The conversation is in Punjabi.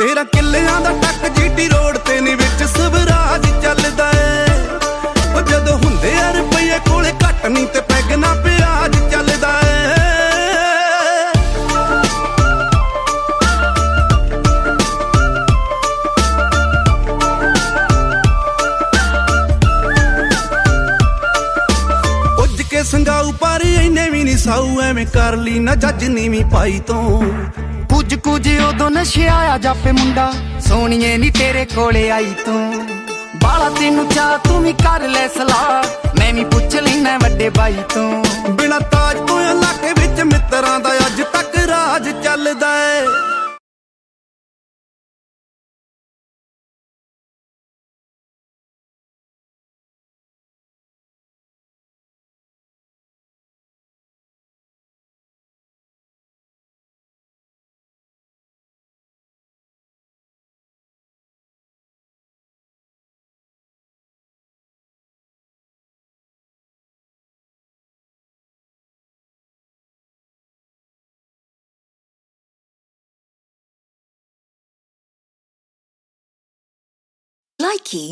ਤੇਰਾ ਕਿੱਲਿਆਂ ਦਾ ਟੱਕ ਜੀਟੀ ਰੋਡ ਤੇ ਨੀ ਵਿੱਚ ਸਵਰਾਜ ਚੱਲਦਾ ਏ। ਉਹ ਜਦੋਂ ਹੁੰਦੇ ਆ ਰੁਪਈਏ ਕੋਲੇ ਘੱਟ ਨੀ ਤੇ ਪੈਗ ਨਾ ਪਿਆਜ ਚੱਲਦਾ ਏ। ਉੱਜ ਕੇ ਸੰਗਾਊ ਪਰ ਇੰਨੇ ਵੀ ਨੀ ਸਾਊ, ਐਵੇਂ ਕਰ ਲਈ ਨਾ ਜੱਜ ਨੀਵੀਂ ਪਾਈ ਤੋਂ। ਕੁਝ ਉਦੋਂ ਨਸ਼ਿਆਇਆ ਜਾਪੇ ਮੁੰਡਾ, ਸੋਹਣੀਏ ਨੀ ਤੇਰੇ ਕੋਲੇ ਆਈ ਤੂੰ। ਬਾਲਾ ਤੈਨੂੰ ਚਾਹ ਤੂੰ ਵੀ ਕਰ ਲੈ ਸਲਾਹ, ਮੈਂ ਵੀ ਪੁੱਛ ਲੈਣਾ ਵੱਡੇ ਬਾਈ ਤੋਂ। ਬਿਨਾ ਤਾਜ ਤੋਂ ਇਲਾਕੇ ਵਿੱਚ ਮਿੱਤਰਾਂ ਦਾ ਅੱਜ ਤੱਕ ਰਾਜ ਚੱਲਦਾ ਏ। Likey